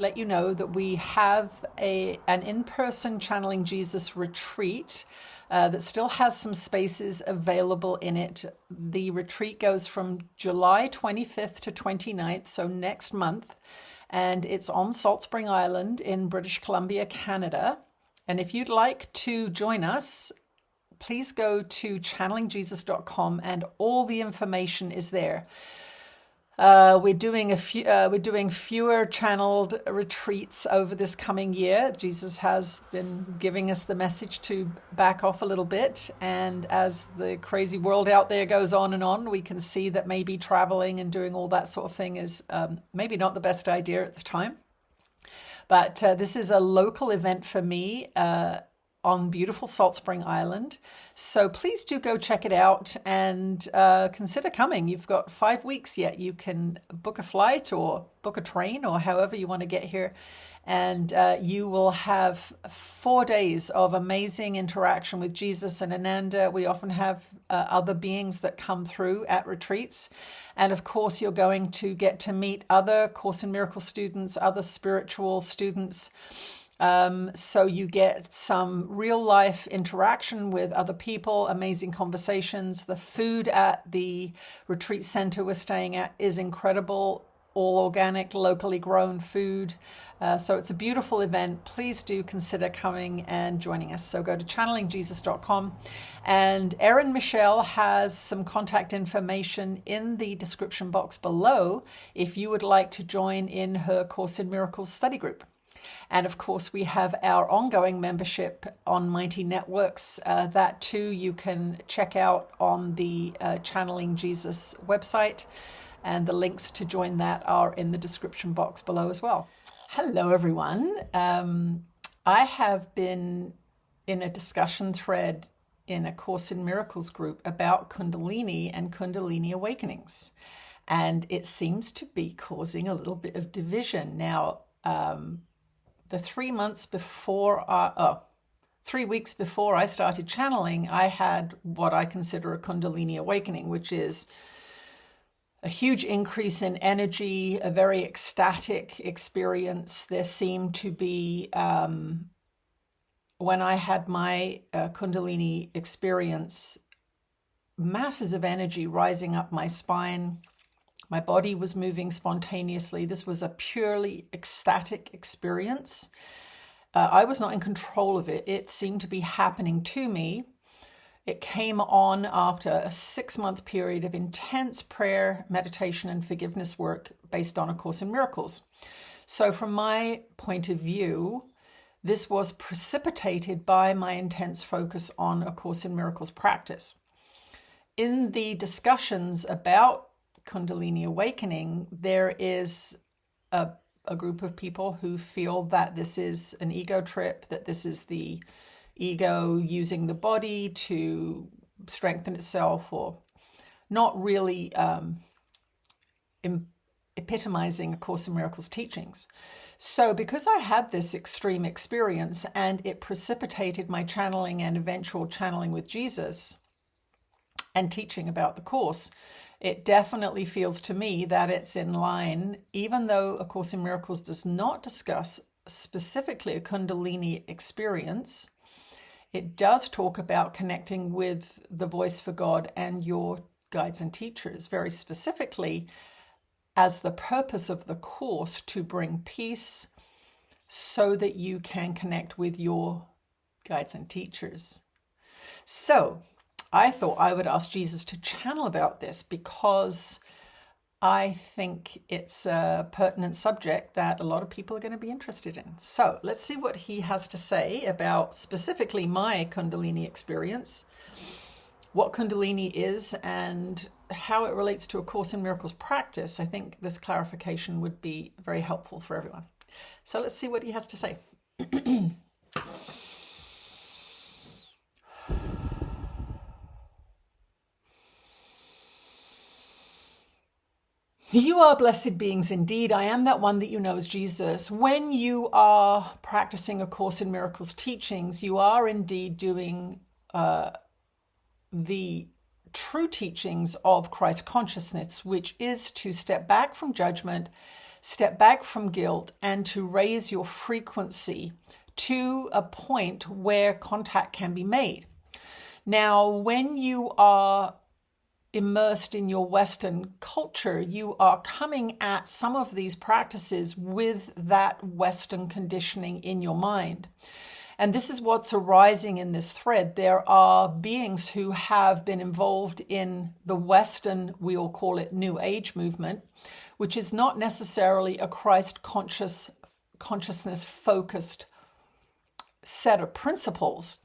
let you know that we have an in-person Channeling Jesus retreat that still has some spaces available in it. The retreat goes from July 25th to 29th, so next month, and it's on Salt Spring Island in British Columbia, Canada. And if you'd like to join us, please go to channelingjesus.com and all the information is there. We're doing fewer channeled retreats over this coming year. Jesus has been giving us the message to back off a little bit. And as the crazy world out there goes on and on, we can see that maybe traveling and doing all that sort of thing is maybe not the best idea at the time. But this is a local event for me on beautiful Salt Spring Island. So please do go check it out and consider coming. You've got 5 weeks yet. You can book a flight or book a train or however you want to get here. And you will have 4 days of amazing interaction with Jesus and Ananda. We often have other beings that come through at retreats. And of course, you're going to get to meet other Course in Miracles students, other spiritual students. So you get some real life interaction with other people, amazing conversations. The food at the retreat center we're staying at is incredible, all organic, locally grown food. So it's a beautiful event. Please do consider coming and joining us. So go to channelingjesus.com, and Erin Michelle has some contact information in the description box below if you would like to join in her Course in Miracles study group. And of course, we have our ongoing membership on Mighty Networks. That too you can check out on the Channeling Jesus website. And the links to join that are in the description box below as well. Hello, everyone. I have been in a discussion thread in a Course in Miracles group about Kundalini and Kundalini awakenings. And it seems to be causing a little bit of division. Now, the 3 months before, 3 weeks before I started channeling, I had what I consider a Kundalini awakening, which is a huge increase in energy, a very ecstatic experience. There seemed to be, when I had my Kundalini experience, masses of energy rising up my spine. My body was moving spontaneously. This was a purely ecstatic experience. I was not in control of it. It seemed to be happening to me. It came on after a 6-month period of intense prayer, meditation, and forgiveness work based on A Course in Miracles. So from my point of view, this was precipitated by my intense focus on A Course in Miracles practice. In the discussions about Kundalini awakening, there is a group of people who feel that this is an ego trip, that this is the ego using the body to strengthen itself, or not really epitomizing A Course in Miracles teachings. So because I had this extreme experience and it precipitated my channeling and eventual channeling with Jesus and teaching about the Course, it definitely feels to me that it's in line, even though A Course in Miracles does not discuss specifically a Kundalini experience. It does talk about connecting with the voice for God and your guides and teachers, very specifically as the purpose of the Course to bring peace so that you can connect with your guides and teachers. So I thought I would ask Jesus to channel about this because I think it's a pertinent subject that a lot of people are going to be interested in. So let's see what he has to say about specifically my Kundalini experience, what Kundalini is, and how it relates to A Course in Miracles practice. I think this clarification would be very helpful for everyone. So let's see what he has to say. You are blessed beings indeed. I am that one that you know as Jesus. When you are practicing A Course in Miracles teachings, you are indeed doing the true teachings of Christ consciousness, which is to step back from judgment, step back from guilt, and to raise your frequency to a point where contact can be made. Now, when you are immersed in your Western culture, you are coming at some of these practices with that Western conditioning in your mind. And this is what's arising in this thread. There are beings who have been involved in the Western, we'll call it New Age movement, which is not necessarily a Christ consciousness focused set of principles.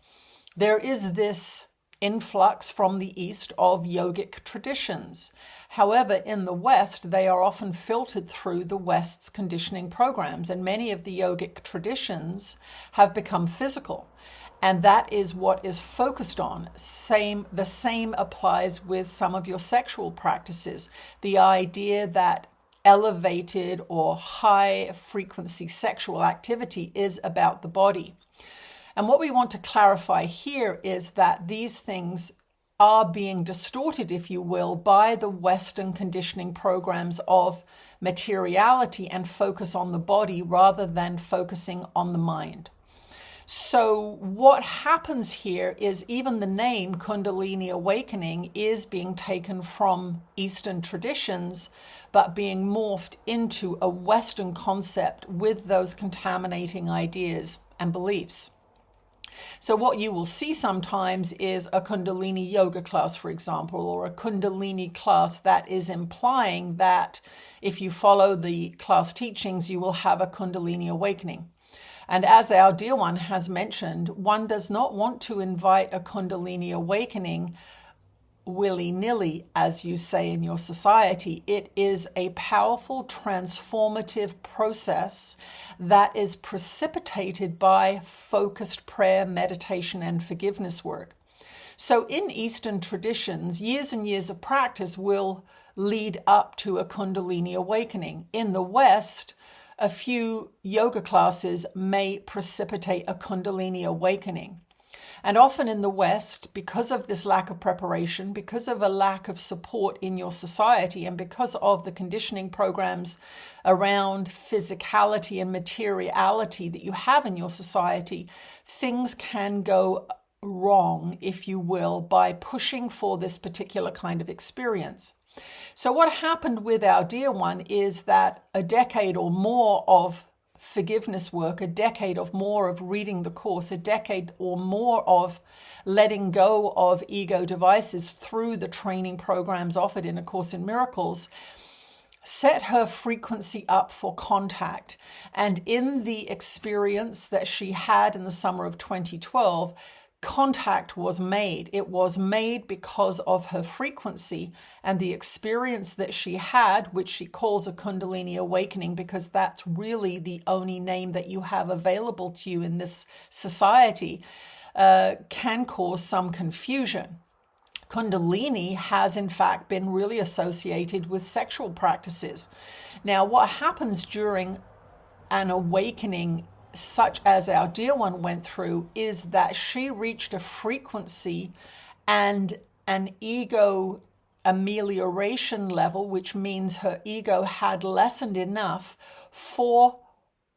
There is this influx from the East of yogic traditions. However, in the West, they are often filtered through the West's conditioning programs, and many of the yogic traditions have become physical. And that is what is focused on. The same applies with some of your sexual practices. The idea that elevated or high frequency sexual activity is about the body. And what we want to clarify here is that these things are being distorted, if you will, by the Western conditioning programs of materiality and focus on the body rather than focusing on the mind. So what happens here is even the name Kundalini Awakening is being taken from Eastern traditions, but being morphed into a Western concept with those contaminating ideas and beliefs. So what you will see sometimes is a Kundalini yoga class, for example, or a Kundalini class that is implying that if you follow the class teachings, you will have a Kundalini awakening. And as our dear one has mentioned, one does not want to invite a Kundalini awakening willy-nilly, as you say in your society. It is a powerful, transformative process that is precipitated by focused prayer, meditation, and forgiveness work. So in Eastern traditions, years and years of practice will lead up to a Kundalini awakening. In the West, a few yoga classes may precipitate a Kundalini awakening. And often in the West, because of this lack of preparation, because of a lack of support in your society, and because of the conditioning programs around physicality and materiality that you have in your society, things can go wrong, if you will, by pushing for this particular kind of experience. So what happened with our dear one is that a decade or more of forgiveness work, a decade or more of reading the course, a decade or more of letting go of ego devices through the training programs offered in A Course in Miracles, set her frequency up for contact. And in the experience that she had in the summer of 2012, contact was made. It was made because of her frequency and the experience that she had, which she calls a Kundalini awakening, because that's really the only name that you have available to you in this society, can cause some confusion. Kundalini has in fact been really associated with sexual practices. Now, what happens during an awakening such as our dear one went through is that she reached a frequency and an ego amelioration level, which means her ego had lessened enough for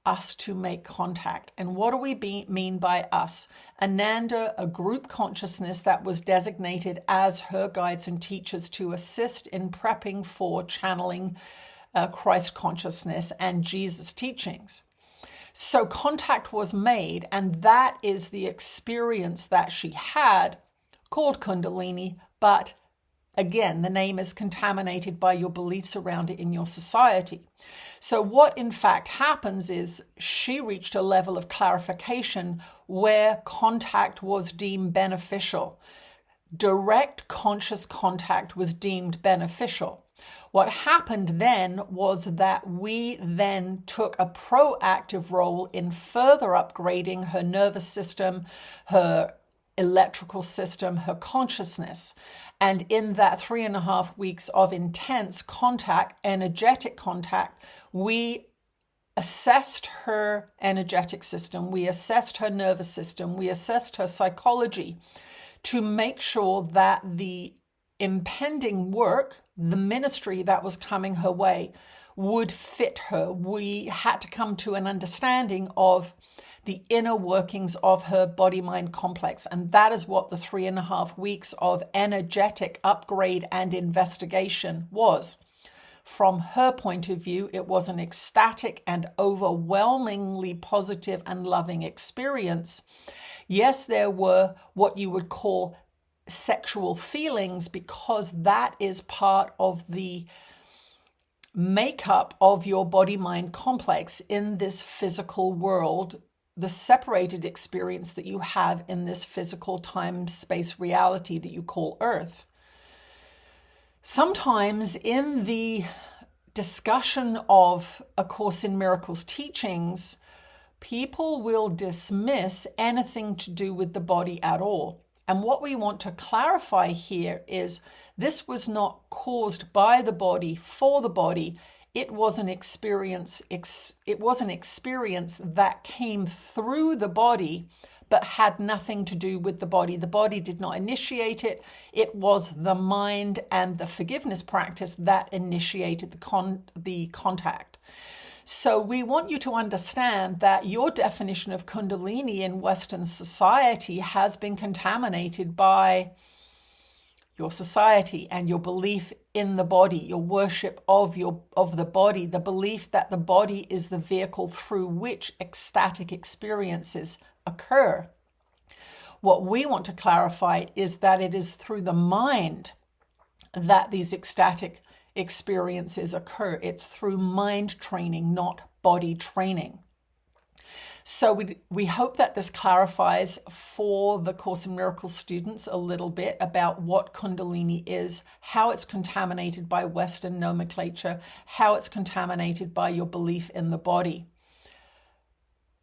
us to make contact. And what do we mean by us? Ananda, a group consciousness that was designated as her guides and teachers to assist in prepping for channeling Christ consciousness and Jesus teachings. So contact was made, and that is the experience that she had, called Kundalini, but again, the name is contaminated by your beliefs around it in your society. So what in fact happens is she reached a level of clarification where contact was deemed beneficial. Direct conscious contact was deemed beneficial. What happened then was that we then took a proactive role in further upgrading her nervous system, her electrical system, her consciousness. And in that 3.5 weeks of intense contact, energetic contact, we assessed her energetic system, we assessed her nervous system, we assessed her psychology to make sure that the impending work, the ministry that was coming her way, would fit her. We had to come to an understanding of the inner workings of her body-mind complex. And that is what the 3.5 weeks of energetic upgrade and investigation was. From her point of view, it was an ecstatic and overwhelmingly positive and loving experience. Yes, there were what you would call sexual feelings, because that is part of the makeup of your body-mind complex in this physical world, the separated experience that you have in this physical time-space reality that you call Earth. Sometimes in the discussion of A Course in Miracles teachings, people will dismiss anything to do with the body at all. And what we want to clarify here is this was not caused by the body for the body. It was an experience. It was an experience that came through the body, but had nothing to do with the body. The body did not initiate it. It was the mind and the forgiveness practice that initiated the contact. So we want you to understand that your definition of Kundalini in Western society has been contaminated by your society and your belief in the body, your worship of the body, the belief that the body is the vehicle through which ecstatic experiences occur. What we want to clarify is that it is through the mind that these ecstatic experiences occur. It's through mind training, not body training. So we hope that this clarifies for the Course in Miracles students a little bit about what Kundalini is, how it's contaminated by Western nomenclature, how it's contaminated by your belief in the body.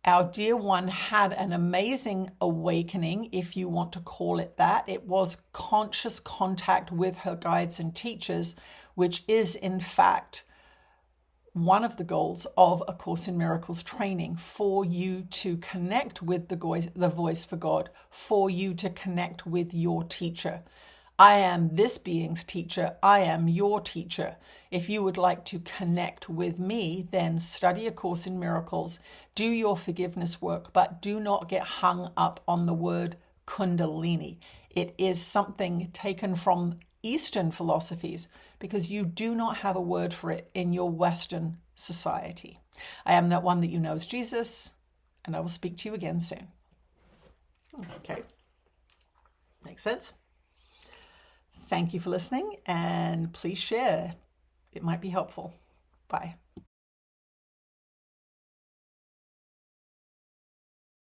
Our dear one had an amazing awakening, if you want to call it that. It was conscious contact with her guides and teachers, which is in fact one of the goals of A Course in Miracles training, for you to connect with the voice for God, for you to connect with your teacher. I am this being's teacher. I am your teacher. If you would like to connect with me, then study A Course in Miracles, do your forgiveness work, but do not get hung up on the word Kundalini. It is something taken from Eastern philosophies, because you do not have a word for it in your Western society. I am that one that you know as Jesus, and I will speak to you again soon. Okay. Makes sense? Thank you for listening, and please share. It might be helpful. Bye.